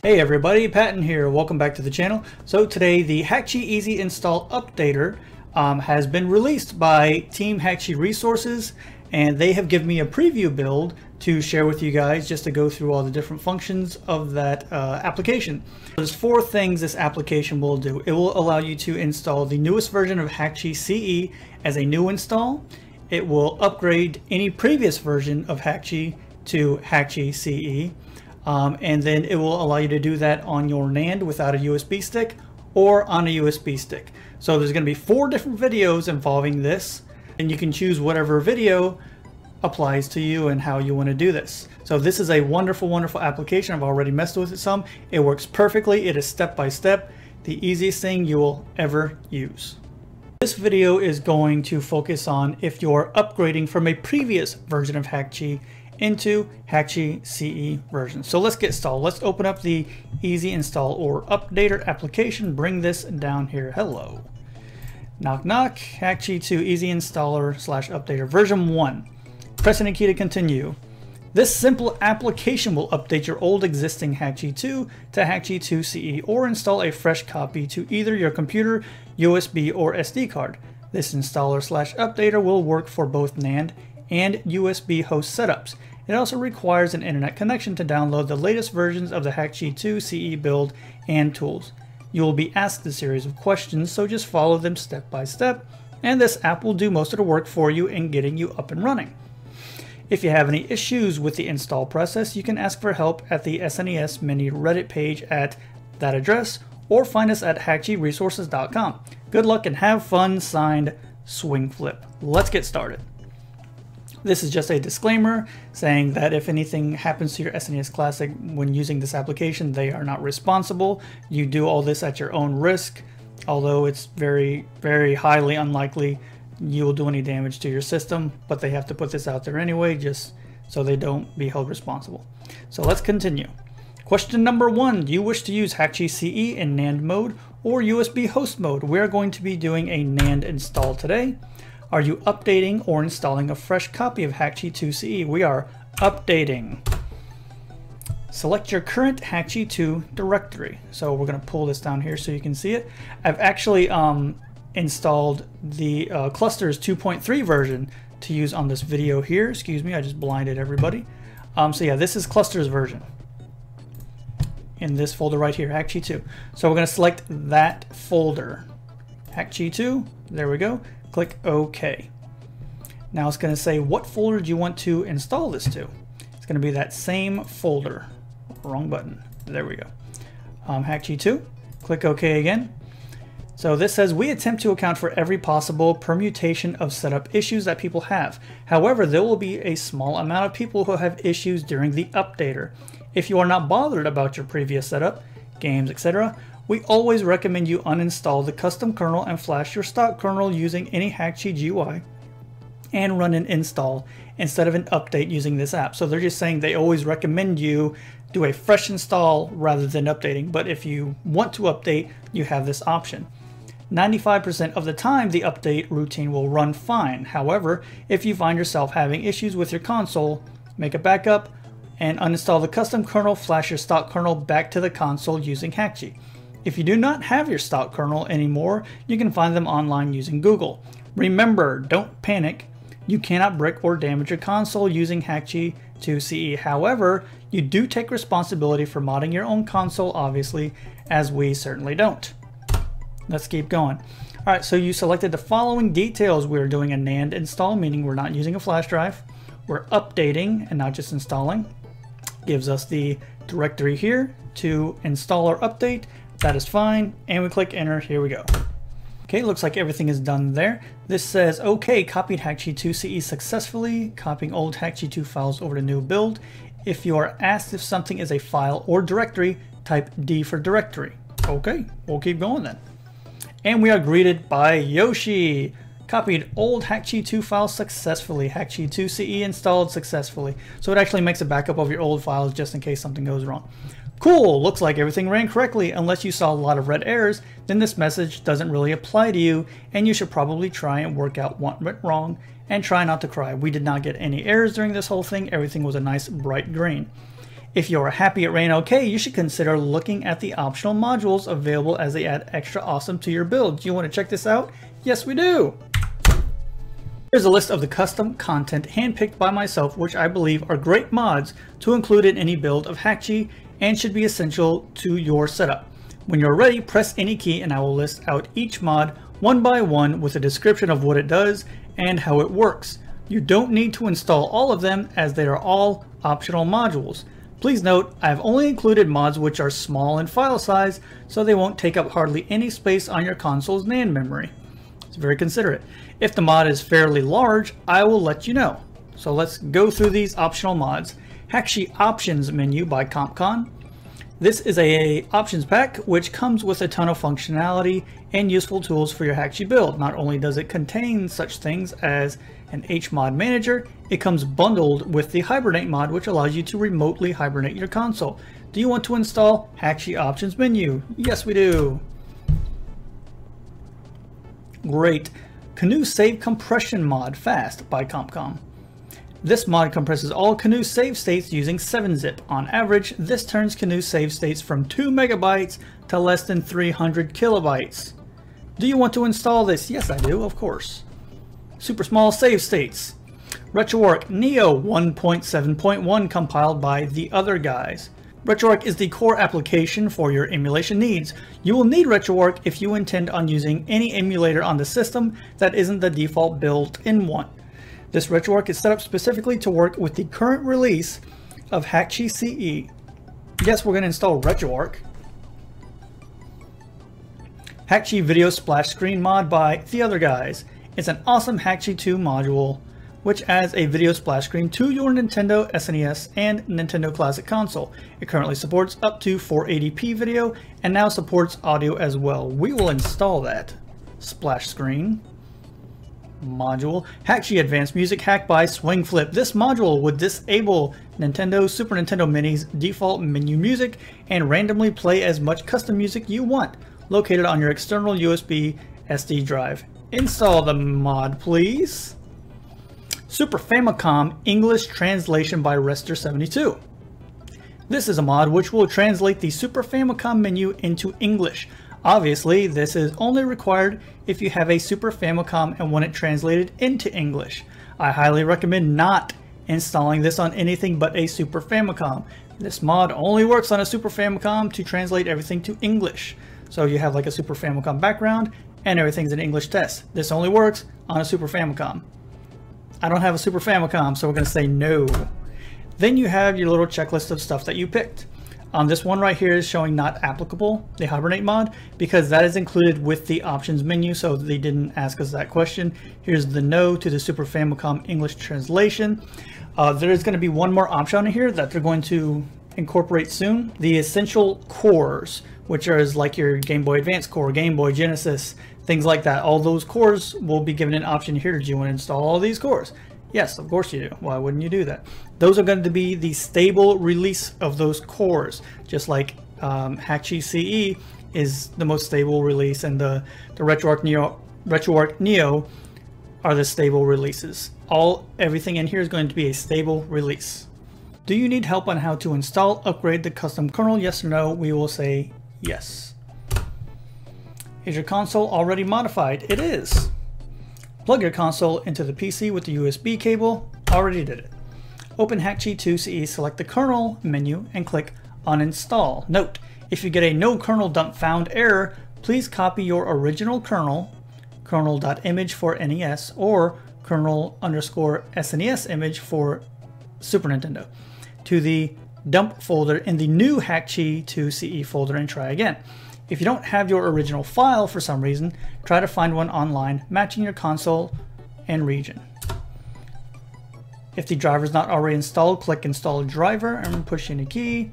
Hey everybody, Patton here. Welcome back to the channel. So today the Hakchi Easy Install Updater has been released by Team Hakchi Resources, and they have given me a preview build to share with you guys just to go through all the different functions of that application. There's 4 things this application will do. It will allow you to install the newest version of Hakchi CE as a new install. It will upgrade any previous version of Hakchi to Hakchi CE. And then it will allow you to do that on your NAND without a USB stick or on a USB stick. So there's going to be 4 different videos involving this, and you can choose whatever video applies to you and how you want to do this. So this is a wonderful, wonderful application. I've already messed with it some. It works perfectly. It is step by step, the easiest thing you will ever use. This video is going to focus on if you're upgrading from a previous version of Hakchi into Hakchi CE version. So let's get started. Let's open up the Easy Install or Updater application. Bring this down here. Hello. Knock knock. Hakchi 2 Easy Installer / Updater version 1. Press any key to continue. This simple application will update your old existing Hakchi 2 to Hakchi 2 CE or install a fresh copy to either your computer, USB, or SD card. This installer / updater will work for both NAND and USB host setups. It also requires an internet connection to download the latest versions of the Hakchi 2 CE build and tools. You will be asked a series of questions, so just follow them step by step, and this app will do most of the work for you in getting you up and running. If you have any issues with the install process, you can ask for help at the SNES Mini Reddit page at that address, or find us at HakchiResources.com. Good luck and have fun. Signed, Swing Flip. Let's get started. This is just a disclaimer saying that if anything happens to your SNES Classic when using this application, they are not responsible. You do all this at your own risk, although it's very, very highly unlikely you will do any damage to your system, but they have to put this out there anyway just so they don't be held responsible. So let's continue. Question number 1, do you wish to use Hakchi CE in NAND mode or USB host mode? We're going to be doing a NAND install today. Are you updating or installing a fresh copy of Hakchi 2 CE? We are updating. Select your current Hakchi 2 directory. So we're going to pull this down here so you can see it. I've actually installed the Clusters 2.3 version to use on this video here. Excuse me, I just blinded everybody. So yeah, this is Clusters version in this folder right here, Hakchi 2. So we're going to select that folder, Hakchi 2. There we go. Click OK. Now it's going to say what folder do you want to install this to. It's going to be that same folder. Wrong button. There we go. Hakchi 2. Click OK again. So this says we attempt to account for every possible permutation of setup issues that people have. However, there will be a small amount of people who have issues during the updater. If you are not bothered about your previous setup, games, etc., we always recommend you uninstall the custom kernel and flash your stock kernel using any Hakchi GUI and run an install instead of an update using this app. So they're just saying they always recommend you do a fresh install rather than updating, but if you want to update, you have this option. 95% of the time the update routine will run fine. However, if you find yourself having issues with your console, make a backup and uninstall the custom kernel, flash your stock kernel back to the console using Hakchi. If you do not have your stock kernel anymore, you can find them online using Google. Remember, don't panic. You cannot brick or damage your console using Hakchi 2 CE. However, you do take responsibility for modding your own console, obviously, as we certainly don't. Let's keep going. All right, so you selected the following details. We're doing a NAND install, meaning we're not using a flash drive. We're updating and not just installing. Gives us the directory here to install or update. That is fine, and we click enter. Here we go. Okay, looks like everything is done there. This says, okay, copied Hakchi 2 CE successfully, copying old Hakchi 2 files over to new build. If you are asked if something is a file or directory, type D for directory. Okay, we'll keep going then. And we are greeted by Yoshi. Copied old Hakchi 2 files successfully. Hakchi 2 CE installed successfully. So it actually makes a backup of your old files just in case something goes wrong. Cool, looks like everything ran correctly. Unless you saw a lot of red errors, then this message doesn't really apply to you, and you should probably try and work out what went wrong and try not to cry. We did not get any errors during this whole thing. Everything was a nice bright green. If you are happy it ran okay, you should consider looking at the optional modules available as they add extra awesome to your build. Do you want to check this out? Yes, we do! Here's a list of the custom content handpicked by myself, which I believe are great mods to include in any build of Hakchi and should be essential to your setup. When you're ready, press any key and I will list out each mod one by one with a description of what it does and how it works. You don't need to install all of them as they are all optional modules. Please note, I have only included mods which are small in file size, so they won't take up hardly any space on your console's NAND memory. It's very considerate. If the mod is fairly large, I will let you know. So let's go through these optional mods. Hakchi Options menu by CompCon. This is a options pack which comes with a ton of functionality and useful tools for your Hakchi build. Not only does it contain such things as an HMod manager, it comes bundled with the Hibernate mod, which allows you to remotely hibernate your console. Do you want to install Hakchi Options menu? Yes, we do. Great. Canoe Save Compression mod Fast by CompCon. This mod compresses all Canoe save states using 7-zip. On average, this turns Canoe save states from 2 megabytes to less than 300 kilobytes. Do you want to install this? Yes, I do, of course. Super small save states. RetroArch Neo 1.7.1 compiled by the other guys. RetroArch is the core application for your emulation needs. You will need RetroArch if you intend on using any emulator on the system that isn't the default built-in one. This RetroArch is set up specifically to work with the current release of Hakchi CE. Yes, we're going to install RetroArch. Hakchi Video Splash Screen mod by the other guys. It's an awesome Hakchi 2 module which adds a video splash screen to your Nintendo, SNES, and Nintendo Classic console. It currently supports up to 480p video and now supports audio as well. We will install that splash screen module. Hakchi Advanced Music Hack by Swing Flip. This module would disable Nintendo, Super Nintendo Mini's default menu music and randomly play as much custom music you want, located on your external USB SD drive. Install the mod, please. Super Famicom English Translation by Rester72. This is a mod which will translate the Super Famicom menu into English. Obviously, this is only required if you have a Super Famicom and want it translated into English. I highly recommend not installing this on anything but a Super Famicom. This mod only works on a Super Famicom to translate everything to English. So you have like a Super Famicom background and everything's in English text. This only works on a Super Famicom. I don't have a Super Famicom, so we're going to say no. Then you have your little checklist of stuff that you picked. This one right here is showing not applicable, the Hibernate mod, because that is included with the options menu, so they didn't ask us that question. Here's the no to the Super Famicom English translation. There is going to be one more option on here that they're going to incorporate soon. The essential cores, which is like your Game Boy Advance core, Game Boy Genesis, things like that. All those cores will be given an option here. Do you want to install all these cores? Yes, of course you do. Why wouldn't you do that? Those are going to be the stable release of those cores, just like Hakchi CE is the most stable release, and the RetroArch Neo are the stable releases. Everything in here is going to be a stable release. Do you need help on how to install, upgrade the custom kernel? Yes or no? We will say yes. Is your console already modified? It is. Plug your console into the PC with the USB cable. Already did it. Open Hakchi 2 CE, select the kernel menu and click uninstall. Note, if you get a no kernel dump found error, please copy your original kernel, kernel.image for NES or kernel_SNES image for Super Nintendo, to the dump folder in the new Hakchi 2 CE folder and try again. If you don't have your original file for some reason, try to find one online matching your console and region. If the driver is not already installed, click install driver and push in a key.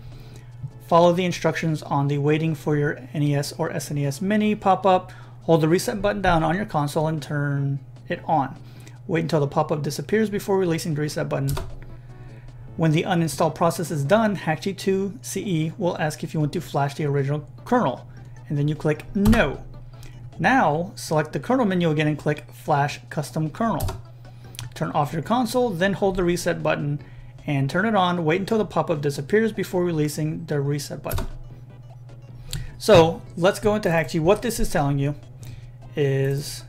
Follow the instructions on the waiting for your NES or SNES mini pop-up. Hold the reset button down on your console and turn it on. Wait until the pop-up disappears before releasing the reset button. When the uninstall process is done, Hakchi 2 CE will ask if you want to flash the original kernel, and then you click no. Now select the kernel menu again and click flash custom kernel. Turn off your console, then hold the reset button and turn it on. Wait until the pop-up disappears before releasing the reset button. So let's go into Hakchi. What this is telling you is,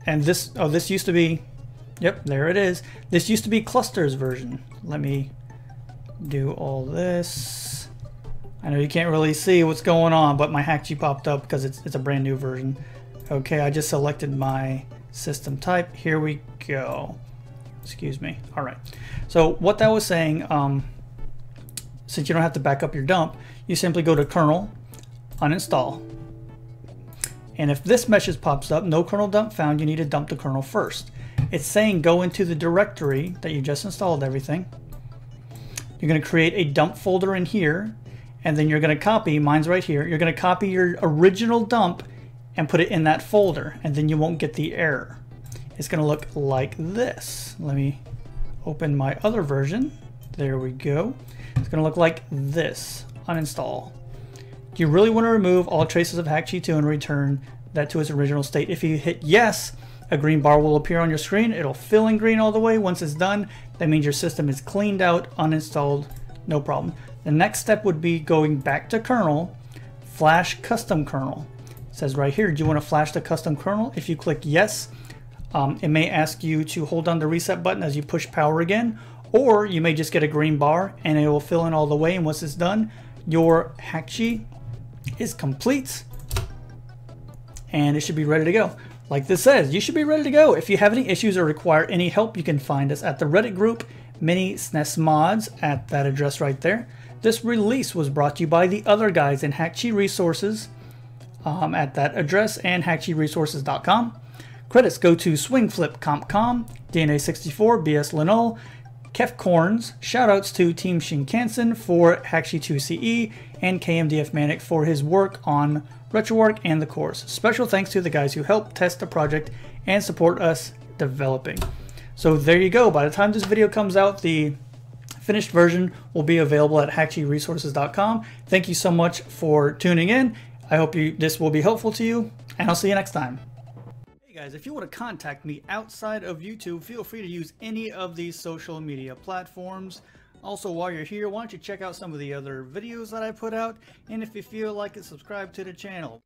and this, oh, this used to be, yep, there it is. This used to be clusters version. Let me do all this. I know you can't really see what's going on, but my Hakchi popped up because it's a brand new version. Okay, I just selected my system type. Here we go. Excuse me. All right. So what that was saying, since you don't have to back up your dump, you simply go to kernel, uninstall. And if this message pops up, no kernel dump found, you need to dump the kernel first. It's saying go into the directory that you just installed everything. You're going to create a dump folder in here, and then you're going to copy, mine's right here, you're going to copy your original dump and put it in that folder, and then you won't get the error. It's going to look like this. Let me open my other version. There we go. It's going to look like this. Uninstall. You really want to remove all traces of Hakchi 2 and return that to its original state. If you hit yes, a green bar will appear on your screen. It'll fill in green all the way. Once it's done, that means your system is cleaned out, uninstalled, no problem. The next step would be going back to kernel, flash custom kernel. It says right here, do you want to flash the custom kernel? If you click yes, it may ask you to hold down the reset button as you push power again, or you may just get a green bar and it will fill in all the way, and once it's done, your Hakchi is complete and it should be ready to go. Like this says, you should be ready to go. If you have any issues or require any help, you can find us at the Reddit group Mini SNES Mods at that address right there. This release was brought to you by the other guys in Hakchi Resources at that address and HakchiResources.com. Credits go to Swingflip CompCom, DNA64, BS Linol, Kefcorns. Shoutouts to Team Shinkansen for Hakchi 2 CE and KMDF Manic for his work on RetroArch and the course. Special thanks to the guys who helped test the project and support us developing. So there you go. By the time this video comes out, the finished version will be available at HakchiResources.com. Thank you so much for tuning in. I hope this will be helpful to you, and I'll see you next time. Hey guys, if you want to contact me outside of YouTube, feel free to use any of these social media platforms. Also, while you're here, why don't you check out some of the other videos that I put out, and if you feel like it, subscribe to the channel.